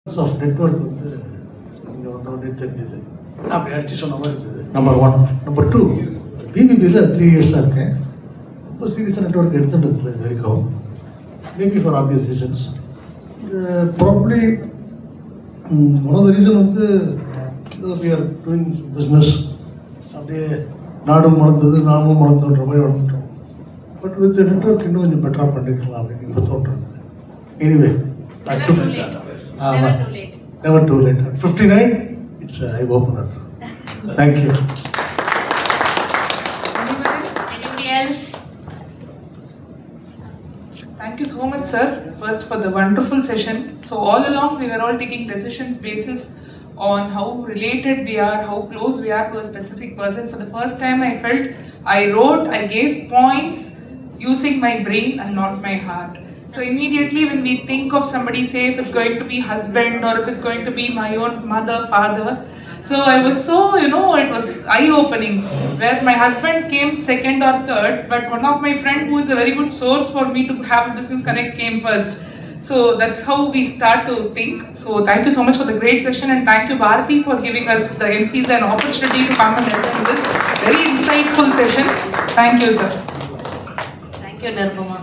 Of network வந்து இங்கே வந்தோடனே தெரிஞ்சது. அப்படி அடிச்சு சொன்ன மாதிரி இருந்தது. நம்பர் 1. நம்பர் 2, பிபிபியில் 3 இயர்ஸாக இருக்கேன். ரொம்ப சீரியஸாக நெட்வொர்க் எடுத்துகிட்டு இல்லை இது வரைக்கும். Maybe for obvious reasons. Probably one of the reason வந்து வி ஆர் டூயிங் பிஸ்னஸ். அப்படியே நாடும் வளர்ந்தது, நாமும் வளர்ந்துன்ற மாதிரி வளர்ந்துட்டோம். பட் வித் நெட்வொர்க் இன்னும் கொஞ்சம் பெட்டராக பண்ணிக்கலாம் அப்படின்னு இப்போ தோன்றது. Anyway never too late. At 59, it's an eye-opener. Thank you. Anybody else? Thank you so much, sir, first for the wonderful session. So all along we were all taking decisions basis on how related we are, how close we are to a specific person. For the first time I felt I wrote, I gave points using my brain and not my heart. So immediately when we think of somebody, say if it's going to be husband or if it's going to be my own mother, father. So I was so, it was eye-opening where my husband came second or third, but one of my friend who is a very good source for me to have a business connect came first. So that's how we start to think. So thank you so much for the great session, and thank you Bharati for giving us the MCs an opportunity to come and attend this very insightful session. Thank you, sir. Thank you, Nirupama.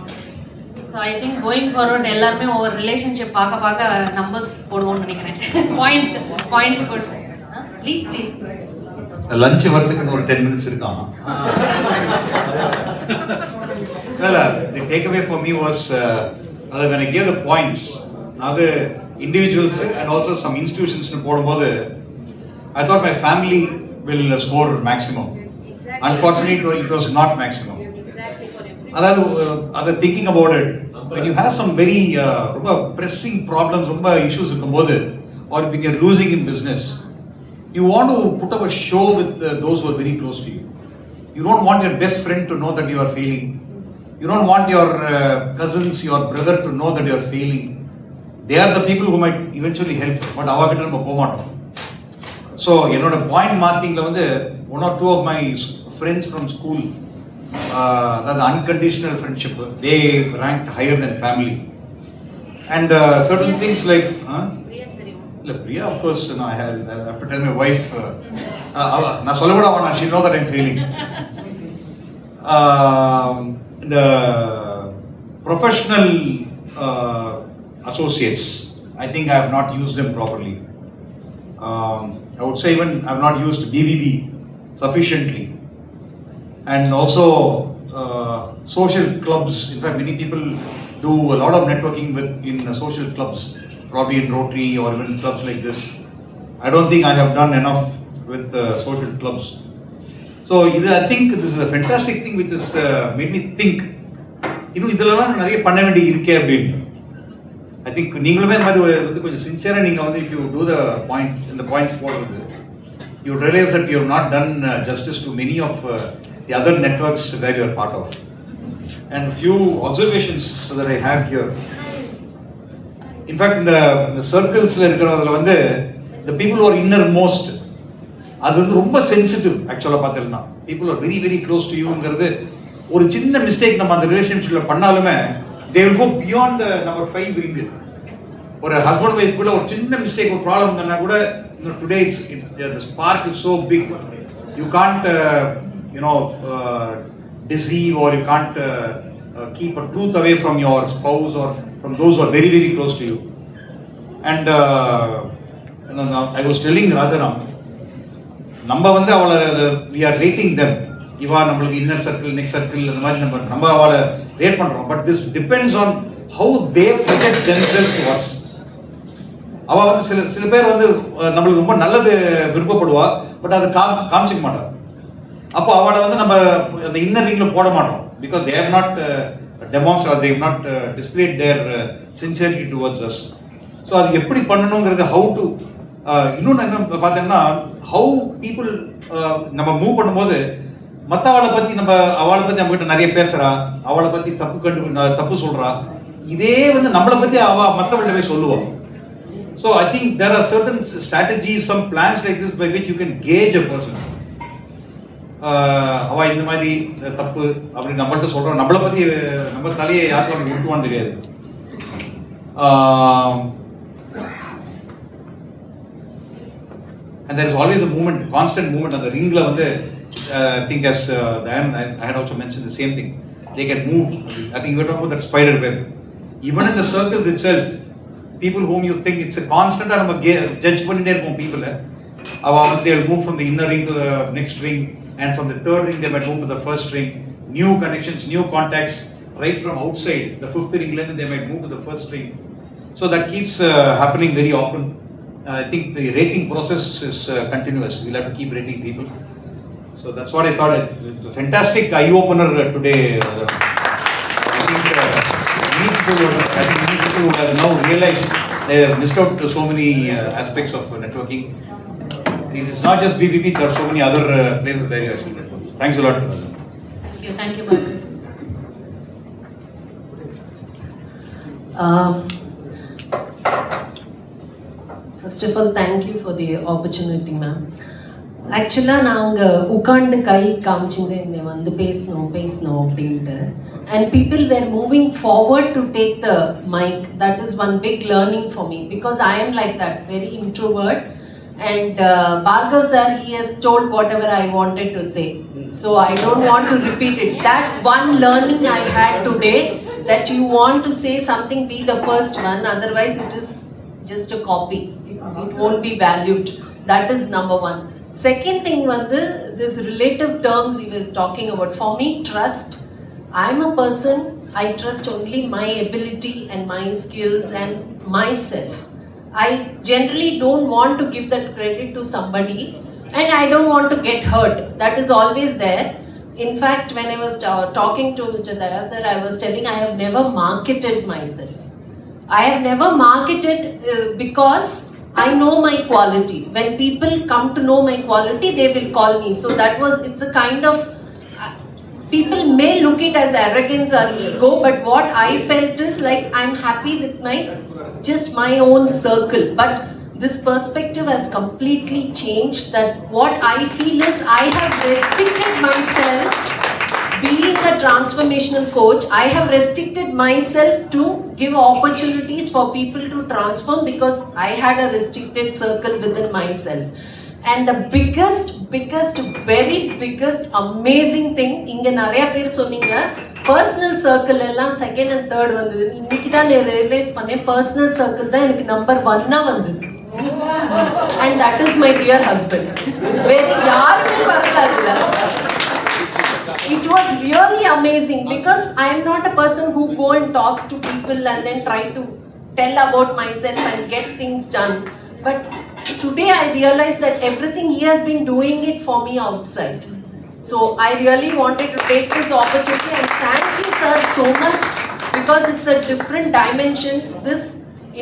So I think going forward எல்லாருமே ஒரு relationship பார்க்க numbers போடுவோம்னு நினைக்கிறேன். Points போடு. Please lunch வரதுக்கு ஒரு 10 minutes இருக்கான். இல்ல the takeaway for me was when I gave the points, அது individuals and also some institutions போடும்போது I thought my family will score maximum. Unfortunately it was not maximum. அதாவது thinking about it, when you have some very ரொம்ப pressing problems, ரொம்ப issues இருக்கும்போது, or when you're losing in business, you want to put up a show with those who are very close to you. You don't want your best friend to know that you are failing. You don't want your cousins, your brother to know that you are failing. They are the people who might eventually help, but அவகிட்ட நம்ம போக மாட்டோம். So என்னோட point மார்க்கிங்ல வந்து one or two of my friends from school, the unconditional friendship, they ranked higher than family. And certain things like Priya, of course, I have to tell my wife, na sollavada vana, she know that I'm failing. The professional associates, I think I have not used them properly. I would say even I have not used BBB sufficiently. And also social clubs. In fact, many people do a lot of networking in social clubs, probably in Rotary or even clubs like this. I don't think I have done enough with social clubs. So I think this is a fantastic thing which has made me think, இதெல்லாம் நிறைய பண்ண வேண்டி இருக்கே அப்படின்னு. I think நீங்களுமே அந்த மாதிரி வந்து கொஞ்சம் சின்சியரா நீங்க வந்து if you do the points போடுறது, you realize that you have not done justice to many of the other networks where you are part of. And few observations that I have here. In fact, in the circles இருக்கிறவங்கள வந்து the people who are innermost, அது வந்து ரொம்ப sensitive. ஆக்சுவலா பார்த்தீங்கன்னா people are very very close to youங்கிறது ஒரு சின்ன mistake நம்ம அந்த ரிலேஷன்ஷிப்ல பண்ணாலுமே they will go beyond the number 5 ring. ஒரு ஹஸ்பண்ட் ஒய்ஃப் கூட ஒரு சின்ன மிஸ்டேக், ஒரு ப்ராப்ளம் வந்தா கூட today the spark is so big, you can't deceive, or you can't keep a truth away from your spouse or from those who are very very close to you. And I was telling Rajaram, நம்ம வந்து அவளை we are rating them. இவா நம்மளுக்கு inner circle, next circle, அந்த மாதிரி நம்ம அவளை rate பண்றோம். But this depends on how they project themselves to us. அவ வந்து சில பேர் வந்து நம்மளுக்கு ரொம்ப நல்லது விருப்பப்படுவா, பட் அதை காமிச்சிக்க மாட்டா. அப்போ அவளை வந்து நம்ம அந்த இன்னர் ரிங்ல போட மாட்டோம். Because they have not demonstrated, they have not displayed their sincerity towards us. So அது எப்படி பண்ணணுங்கிறது, how to இன்னொன்று என்ன பார்த்தீங்கன்னா, how people நம்ம மூவ் பண்ணும்போது மற்றவளை பற்றி அவளை பற்றி நம்ம கிட்ட நிறைய பேசுறா, அவளை பற்றி தப்பு சொல்றா, இதே வந்து நம்மளை பற்றி மற்றவள்கிட்ட போய் சொல்லுவோம். So I think there are certain strategies, some plans like this by which you can gauge a person. அவ இந்த மாதிரி தப்பு அப்படி நம்மள்ட்ட சொல்றோம், நம்மளை பத்தி நம்ம தலையை யாருக்கும் விட்டுவான்னு தெரியாது. and there is always a movement, constant movement on the ringla. I think as I had also mentioned the same thing. They can move. I think we were talking about that spider web. Even in the circles itself, people whom you think it's a constant or judge people, they will move from the inner ring to the next ring, and from the third ring they might move to the first ring. New connections, new contacts, right from outside the fifth ring, they might move to the first ring. So that keeps happening very often. I think the rating process is continuous. We'll have to keep rating people. So that's what I thought. It's a fantastic eye opener today. I think many people would have now realized they have missed out to so many aspects of networking. It is not just BBB. There are so many other places where you actually network. Thanks a lot. Thank you, Bhargav. First of all, thank you for the opportunity, ma'am. Actually, நாங்கள் உட்காந்து கை காமிச்சிங்க இங்கே வந்து பேசணும் அப்படின்ட்டு, and people were moving forward to take the mic. That is one big learning for me, because I am like that, very introvert, and Bhargav sir, he has told whatever I wanted to say, so I don't want to repeat it. That one learning I had today, that you want to say something, be the first one, otherwise it is just a copy. It won't be valued. That is number one. Second thing, this relative terms he was talking about. For me, trust. I'm a person, I trust only my ability and my skills and myself. I generally don't want to give that credit to somebody, and I don't want to get hurt. That is always there. In fact, when I was talking to Mr. Daya sir, I was telling I have never marketed myself. I have never marketed because I know my quality. When people come to know my quality, they will call me. So it's a kind of, people may look it as arrogance or ego, but what I felt is like I'm happy with just my own circle. But this perspective has completely changed, that what I feel is I have restricted myself. Being a transformational coach, I have restricted myself to give opportunities for people to transform, because I had a restricted circle within myself. And the very biggest amazing thing, inga nariya per sonninga personal circle ella second and third vandhudu. Inniki da na realize panne personal circle da enakku number 1 na vandhudu. And that is my dear husband. Very yarume varukadilla. It was really amazing, because I am not a person who go and talk to people and then try to tell about myself and get things done. But today I realized that everything he has been doing it for me outside. So I really wanted to take this opportunity, and thank you sir so much, because it's a different dimension. This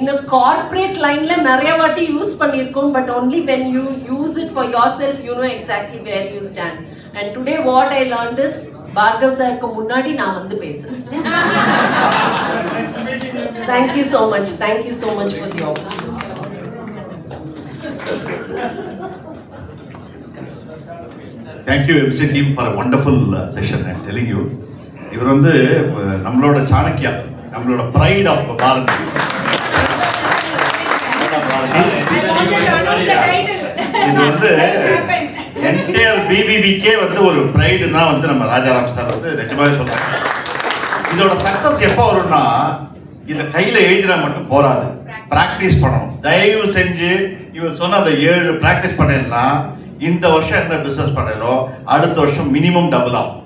in a corporate line la nariya vaati use pannirkom, but only when you use it for yourself, you know exactly where you stand. And today what I learned is, Bhargav sir ku munnadi na vandu pesren. Thank you so much. Thank you so much for the opportunity. Thank you MC team for a wonderful session. I'm telling you, இவர் நம்மளோட சாணக்கியா, நம்மளோட pride of Bharat. இது entire பிபிபிக்கே ஒரு pride தான் நம்ம Rajaram sir நிஜமாவே சொல்றாங்க. இதோட சக்சஸ் எப்போ வரும்னா, இதை கையில் எழுதினா மட்டும் போராது, ப்ராக்டிஸ் பண்ணணும். தயவு செஞ்சு இவர் சொன்ன அந்த 7 ப்ராக்டிஸ் பண்ணா, இந்த வருஷம் என்ன பிஸ்னஸ் பண்ணலோ அடுத்த வருஷம் மினிமம் டபுள் ஆகும்.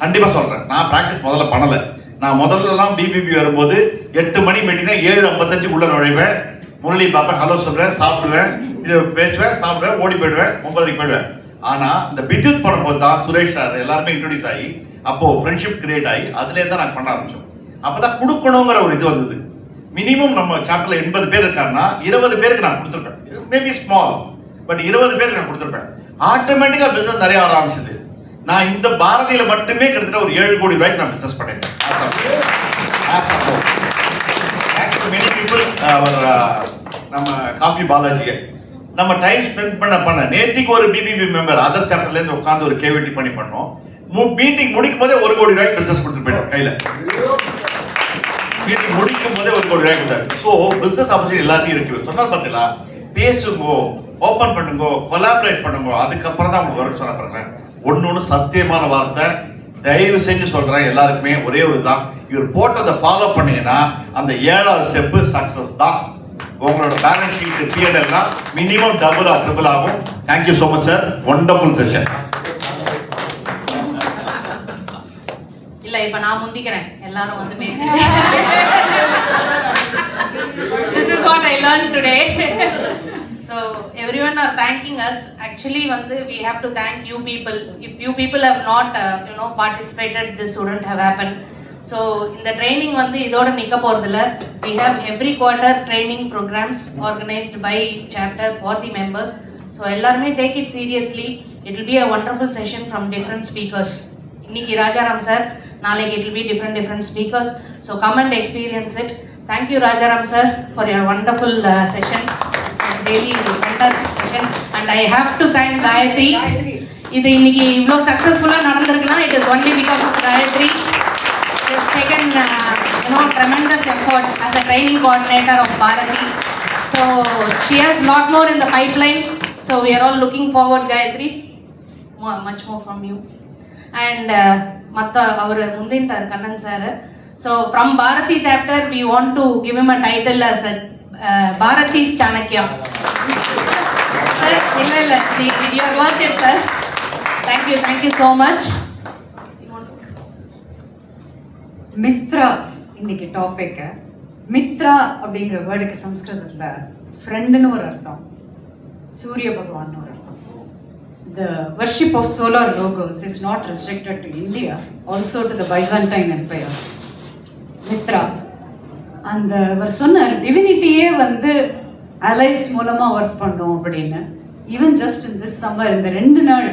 கண்டிப்பாக சொல்கிறேன். நான் ப்ராக்டிஸ் முதல்ல பண்ணலை. நான் முதல்லலாம் பிபிபி வரும்போது 8 மணி மீட்டிங்னா 7:55 உள்ள நுழைவேன், முரளி பார்ப்பேன், ஹலோ சொல்கிறேன், சாப்பிடுவேன், இது பேசுவேன், சாப்பிடுவேன், ஓடி போயிடுவேன், 9:00 போயிடுவேன். ஆனால் இந்த வித்யுத் பண்ணும்போது தான் சுரேஷ் சார் எல்லாருமே இன்ட்ரோடியூஸ் ஆகி, அப்போது ஃப்ரெண்ட்ஷிப் கிரியேட் ஆகி, அதுலேயே தான் நான் பண்ண ஆரம்பித்தோம். அப்போ தான் கொடுக்கணுங்கிற ஒரு இது வந்தது. மினிமம் நம்ம சாப்டரில் 80 பேர் இருக்காங்கன்னா 20 பேருக்கு நான் கொடுத்துருப்பேன். மேபி ஸ்மால், பட் 20 பேருக்கு நான் கொடுத்துருப்பேன். ஆட்டோமேட்டிக்காக பிஸ்னஸ் நிறைய ஆரம்பிச்சது. நான் இந்த பாரதியில் மட்டுமே கிட்டத்தட்ட ஒரு 7 கோடி ரூபாய்க்கு நான் பிஸ்னஸ் பண்ணியிருக்கேன். மெனி பீப்புள் நம்ம காஃபி பாலாஜியை நம்ம டைம் ஸ்பெண்ட் பண்ண நேத்திக்கு ஒரு பிபிபி மெம்பர் அதர் சாப்டர்லேருந்து உட்காந்து ஒரு கேவிட்டி பண்ணோம். மீட்டிங் முடிக்கும் போதே 1 கோடி ரூபாய்க்கு பிஸ்னஸ் கொடுத்துட்டு போயிட்டோம் கையில். மீட்டிங் முடிக்கும் போதே 1 கோடி ரூபாய்க்கு கொடுத்தாரு. ஸோ பிஸ்னஸ் ஆப்பர்ச்சுனிட்டி எல்லாத்தையும் இருக்கு. சொன்னால் பார்த்தீங்களா, பேசுங்கோ, ஓப்பன் பண்ணுங்க, கொலாபரேட் பண்ணுங்க, அதுக்கப்புறம் தான் உங்களுக்கு வர சொல்ல பாருங்க. ஒன்று சத்தியமான வார்த்தை, தயவு செஞ்சு சொல்றேன் எல்லாருக்குமே ஒரே ஒரு தான், இவர் போட்டதை ஃபாலோ பண்ணீங்கன்னா அந்த 7வது ஸ்டெப்பு சக்சஸ் தான். உங்களோட பேலன்ஸ் ஷீட் பிஎன்எல்லாம் மினிமம் டபுள் ஆர் ட்ரிபிள் ஆகும். Thank you so much sir, wonderful session. இல்ல இப்ப நான் முந்திக்கிறேன், எல்லாரும் வந்து பேசுறேன். This is what I learned today. So everyone are thanking us. Actually வந்து we have to thank you people. If you people have not participated, this wouldn't have happened. So இந்த training வந்து இதோட நிக்க போறதில்ல. We have every quarter training programs organized by chapter for the members. So எல்லாருமே take it seriously. It will be a wonderful session from different speakers. இன்னைக்கு Rajaram sir, நாளைக்கு it will be different speakers. So come and experience it. Thank you Rajaram sir for your wonderful session. This was really a fantastic session and I have to thank Gayatri. இது இன்னைக்கு இவ்ளோ சக்சஸ்ஃபுல்லா நடந்திருக்குனா it is only because of Gayatri. She has taken tremendous effort as a training coordinator of Bharati. So she has lot more in the pipeline. So we are all looking forward Gayatri, much more from you. And மத்த அவர் முந்தின்ட்டார் Kannan sir. So from Bharati chapter we want to give him a title as a Bharati's Chanakya. Sir, illa you are worth it sir. Thank you so much. Mitra இன்னைக்கு topic. Mitra அப்படிங்கிற வேர்டுக்கு சம்ஸ்கிருதத்துல ஃப்ரெண்டுன்னு ஒரு அர்த்தம், சூரிய பகவான் ஒரு அர்த்தம். The worship of solar logos is not restricted to India, also to the Byzantine Empire. Mitra அந்த அவர் சொன்னார் டிவினிட்டியே வந்து அலைஸ் மூலமாக ஒர்க் பண்ணோம் அப்படின்னு. Even just in this summer இந்த 2 நாள்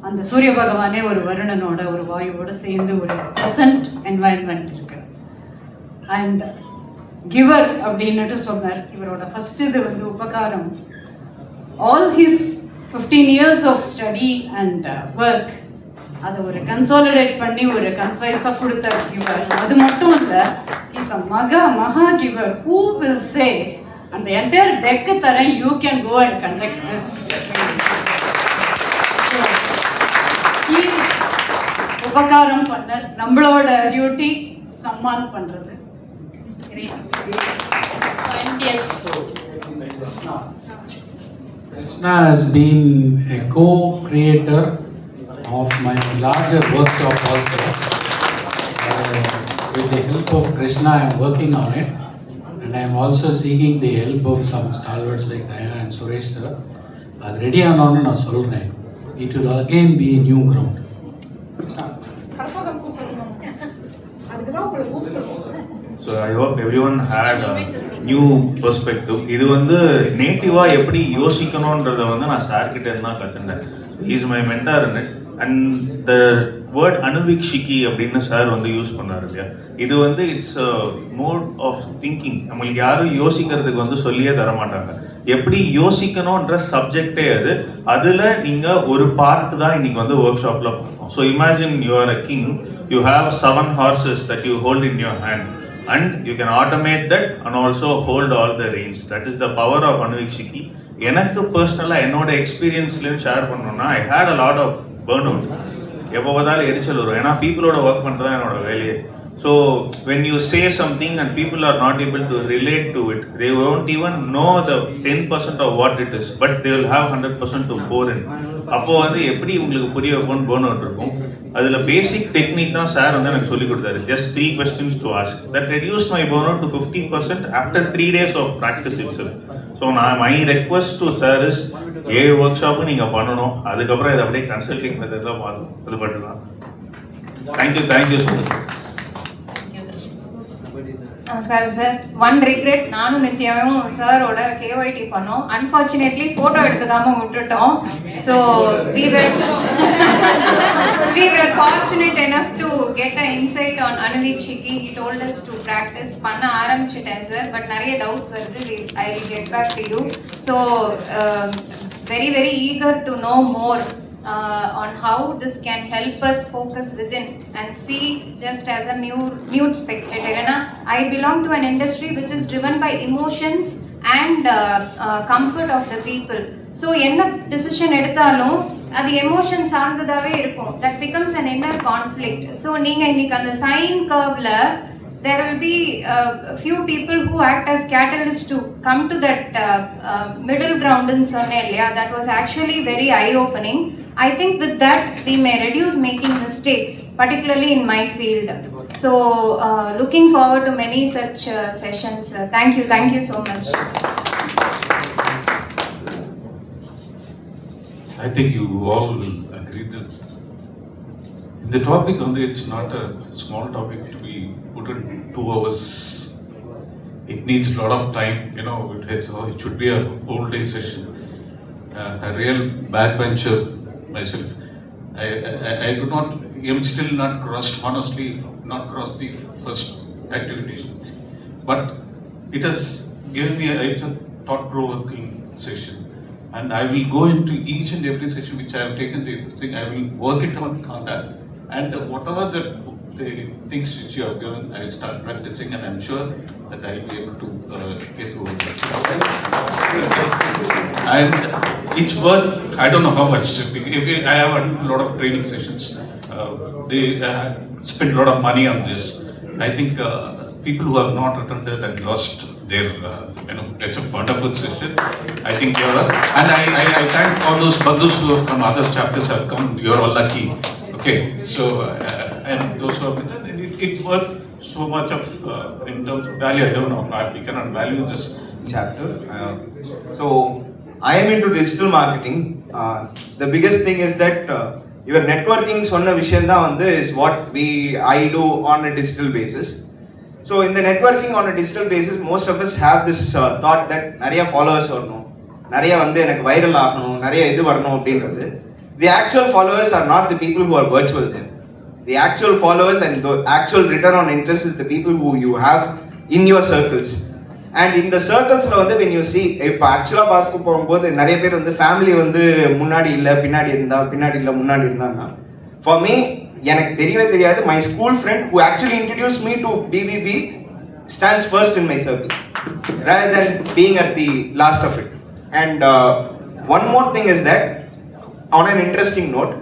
அந்த சூரிய பகவானே ஒரு வருணனோட ஒரு வாயுவோட சேர்ந்து ஒரு ப்ளசன்ட் என்வாயன்மெண்ட் இருக்கு. அண்ட் கிவர் அப்படின்னுட்டு சொன்னார். இவரோட ஃபர்ஸ்ட் இது வந்து உபகாரம். All his 15 years of study and work அதை ஒரு கன்சாலிடேட் பண்ணி ஒரு கன்சைஸாக கொடுத்த கிவர். அது மட்டும் இல்லை, இஸ் அ மகா கிவர் ஹூ வில் சே அந்த என்டையர் டெக்கு தரேன், you can go and conduct this. உபகாரம் பண்ண நம்மளோட டியூட்டி சம்மான் பண்றது. Krishna has been a co-creator of my larger workshop also. With the help of Krishna, I am working on it, and I am also seeking the help of some stalwarts like Daya and Suresh sir. அது ready ஆனோன்னு நான் சொல்கிறேன். It will again be a new ground. So I hope everyone had a new perspective. இது வந்து நேட்டிவா எப்படி யோசிக்கணும்ன்றத வந்து நான் sir கிட்ட இருந்து தான் கத்துட்டேன். He is my mentor in it. And the word anuvikshiki அப்படின்னு சார் வந்து யூஸ் பண்ணாரு இல்லையா, இது வந்து இட்ஸ் மோட் ஆஃப் திங்கிங். நம்மளுக்கு யாரும் யோசிக்கிறதுக்கு வந்து சொல்லியே தர மாட்டாங்க. எப்படி யோசிக்கணும்ன்ற சப்ஜெக்டே அது. அதில் நீங்கள் ஒரு பார்ட் தான் இன்னைக்கு வந்து ஒர்க் ஷாப்பில் பார்ப்போம். So imagine you are a king, you have 7 horses that you hold in your hand. And you can automate that and also hold all the reins. That is the power of Anuvikshiki. எனக்கு பர்சனலாக என்னோட எக்ஸ்பீரியன்ஸ்லேயும் share பண்ணோம்னா, I had a lot of burn out. எப்போ பார்த்தாலும் எரிச்சல் வரும், ஏன்னா பீப்புளோட ஒர்க் பண்ணுறது தான் என்னோட வேலையே. So when you say something and people are not able to relate to it, they won't even know the 10% of what it is, but they will have 100% to pour in. அப்போது வந்து எப்படி உங்களுக்கு புரிய வைப்போன்னு burn out இருக்கும். அதில் பேசிக் technique தான் sir வந்து எனக்கு சொல்லிக் கொடுத்தாரு. Just 3 questions to ask. That reduced my burnout to 50% after 3 days of practice itself. So my request to sir is 7 work shop நீங்கள் பண்ணணும். அதுக்கப்புறம் இதை அப்படியே கன்சல்டிங் மெத்தட்லாம் பார்த்து இது பண்ணலாம். Thank you so much. நமஸ்காரம் சார். ஒன் ரிக்ரெட், நானும் நித்யாவும் சாரோட கேஒய்டி பண்ணோம். அன்ஃபார்ச்சுனேட்லி ஃபோட்டோ எடுத்துக்காம விட்டுட்டோம். So we were fortunate enough to get an insight on Anuvikshiki. He told us to practice. பண்ண ஆரம்பிச்சிட்டேன் சார், பட் நிறைய டவுட்ஸ் வருது. I will get back to you. So very eager to know more on how this can help us focus within and see just as a mute spectator. I belong to an industry which is driven by emotions and comfort of the people. So என்ன decision எடுத்தாலும் அது emotion சார்ந்ததாகவே இருக்கும். That becomes an inner conflict. So நீங்கள் இன்னைக்கு அந்த sign கர்வ்ல there will be a few people who act as catalysts to come to that middle ground in Sonnelia. That was actually very eye-opening. I think with that we may reduce making mistakes, particularly in my field. So looking forward to many such sessions. Thank you so much. I think you all will agree that the topic only, it's not a small topic to be put in 2 hours. It needs a lot of time, it should be a whole day session. A real backbencher myself, I could not, I'm still not crossed the first activity. But it has given me it's a thought-provoking session. And I will go into each and every session which I have taken this thing, I will work it on that. And whatever the things which you have given, I will start practicing, and I'm sure that I will be able to get through it. And it's worth, I don't know how much. I have a lot of training sessions. They spend a lot of money on this. I think people who have not attended and lost their, it's a wonderful session. I think you're, and I thank all those bandhus who from other chapters have come. You're all lucky. Okay, so and those who have been, it's worth so much of in terms of value. I don't know. We cannot value this chapter. So I am into digital marketing. The biggest thing is that your networking sonna vishayam da vandu is what I do on a digital basis. So in the networking on a digital basis, most of us have this thought that nariya followers varanum, nariya vandu enak viral aganum, nariya idu varanum அப்படின்றது. The actual followers are not the people who are virtual there. The actual followers and the actual return on interest is the people who you have in your circles. And in the circles la வந்து when you see, இப்போ ஆக்சுவலாக பார்க்க போகும்போது நிறைய பேர் வந்து family வந்து முன்னாடி இல்லை பின்னாடி இருந்தா, பின்னாடி இல்லை முன்னாடி இருந்தாங்கன்னா, for me எனக்கு தெரியவே தெரியாது. My school friend who actually introduced me to BBB stands first in my circle rather than being at the last of it. And one more thing is that on an interesting note,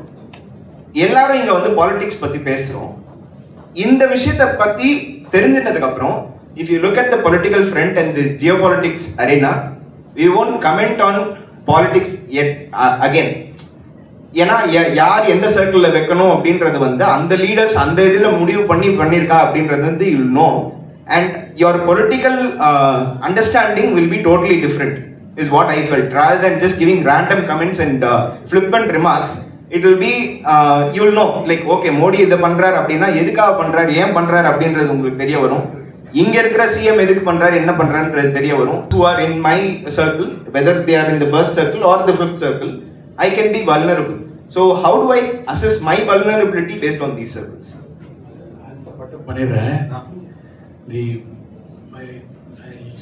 எல்லாரும் இங்க வந்து politics பத்தி பேசுறோம். இந்த விஷயத்தை பத்தி தெரிஞ்சிட்டதுக்கு அப்புறம், if you look at the political front and the geopolitics arena, we won't comment on politics yet again. ஏன்னா யார் எந்த சர்க்கிள்ல வைக்கணும் அப்படின்றது வந்து அந்த லீடர்ஸ் அந்த இதுல முடிவு பண்ணியிருக்கா அப்படின்றது வந்து you will know, and your political understanding will be totally different is what I felt. Rather than just giving random comments and flippant remarks, it will be you will know, like okay, Modi இதை பண்றாரு அப்படின்னா எதுக்காக பண்றாரு, ஏன் பண்றாரு அப்படின்றது உங்களுக்கு தெரிய வரும். இங்க இருக்கிற சிஎம் எதுக்கு பண்றாரு, என்ன பண்றாருன்றது தெரிய வரும். who are in my circle, whether they are in the first circle or the fifth circle, I can be vulnerable. So how do I assess my vulnerability based on these circles?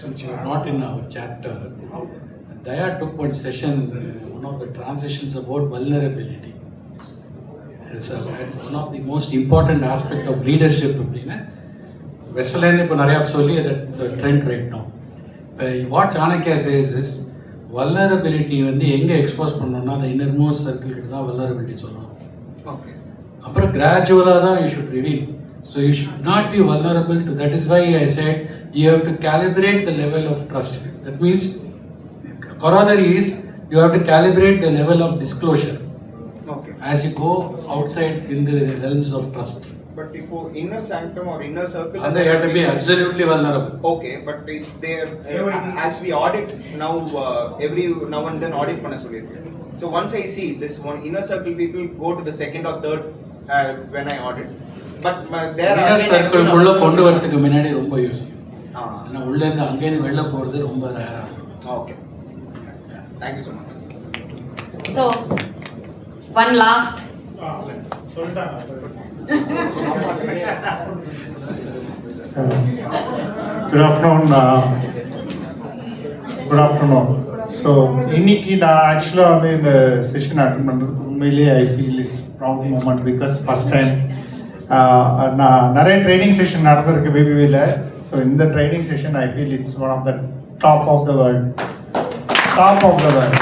Since you are not in our chapter, Daya took one session, one of the transitions about vulnerability. It's one of the most important aspects of leadership. Westland இப்போ நிறையா சொல்லி that's a trend right now. What Chanakya says is, vulnerability வந்து எங்கே expose பண்ணணும்னா அந்த innermost சர்க்கிள்கிட்ட தான் vulnerability சொல்லணும். Okay. அப்புறம் கிராஜுவலாக தான் you should reveal. So you should not be vulnerable to, that is why I said you have to calibrate the level of trust. That means corollary is you have to calibrate the level of disclosure. Okay. As you go outside in the realms of trust. But if inner sanctum or inner circle, and you have to be absolutely vulnerable. Okay, but if there as we audit now, every now and then audit panna sollirukku. So once I see this one inner circle people go to the second or third when I audit, but there are inner circle குள்ள கொண்டு வரதுக்கு முன்னாடி ரொம்ப யோசிக்கணும். ஏன்னா உள்ள இருந்து அங்கே இருந்து வெளில போறது ரொம்ப ரேரா. Okay. Thank you so much. So one last Good afternoon. So இன்னைக்கு நான் ஆக்சுவலாக வந்து இந்த செஷன் அட்டெண்ட் பண்ணுறதுக்கு உண்மையிலேயே I feel it's proud moment because first time நான் நிறைய ட்ரைனிங் செஷன் நடந்திருக்கு பிபிவியில். ஸோ இந்த training session I feel it's one of the top of the world. Top of the world.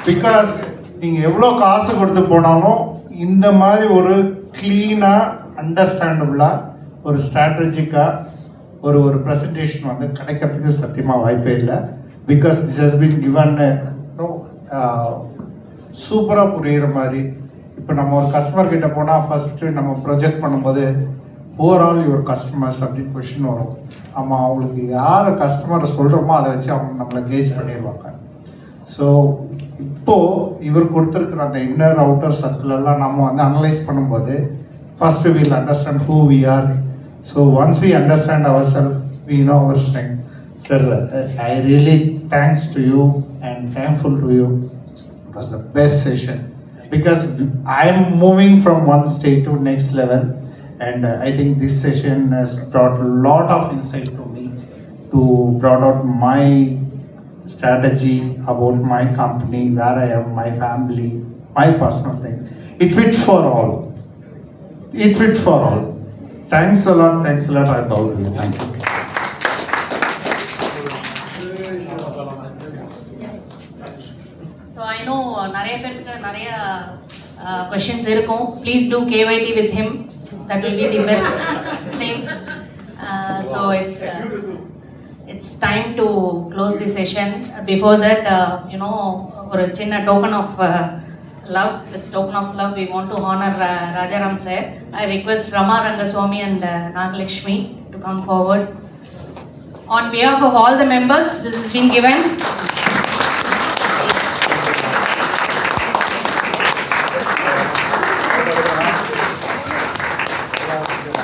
Because நீங்கள் எவ்வளோ காசு கொடுத்து போனாலும் இந்த மாதிரி ஒரு க்ளீனாக அண்டர்ஸ்டாண்டபுளாக ஒரு ஸ்ட்ராட்டஜிக்காக ஒரு ப்ரெசன்டேஷன் வந்து கிடைக்கிறதுக்கு சத்தியமாக வாய்ப்பே இல்லை. Because this has been given சூப்பராக புரிகிற மாதிரி. இப்போ நம்ம ஒரு கஸ்டமர் கிட்ட போனால் ஃபஸ்ட்டு நம்ம ப்ரொஜெக்ட் பண்ணும்போது ஓவரால் யுவர் கஸ்டமர்ஸ் அப்படின்னு கொஷின் வரும். ஆமாம், அவங்களுக்கு யார் கஸ்டமரை சொல்கிறோமோ அதை வச்சு அவங்க நம்மளை கேஜ் பண்ணிடுவாங்க. ஸோ இப்போது இவர் கொடுத்துருக்குற அந்த இன்னர் அவுட்டர் சர்க்கிள் எல்லாம் நம்ம வந்து அனலைஸ் பண்ணும்போது first will understand who we are. So once we understand our self we know our strength. Sir, I really thanks to you and thankful to you. It was the best session because I am moving from one state to next level, and I think this session has brought a lot of insight to me to brought out my strategy about my company, where I am, my family, my personal thing. It fits for all. It fits for all. Thanks a lot. Thanks a lot. I bow to you. Thank you. So I know நிறைய பேருக்கு நிறைய questions இருக்கும். Please do KYT with him. That will be the best blame. So it's time to close the session. Before that you know ஒரு சின்ன token of love, with token of love, we want to honor Rajaram sir. I request Rama Rangaswamy and Nagalakshmi to come forward. On behalf of all the members, this has been given.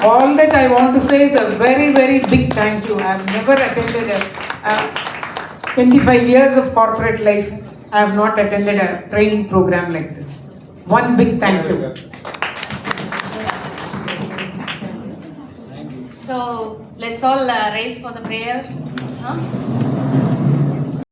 All that I want to say is a very, very big thank you. I have never attended 25 years of corporate life. I have not attended a training program like this. One big thank you. So let's all raise for the prayer. Huh?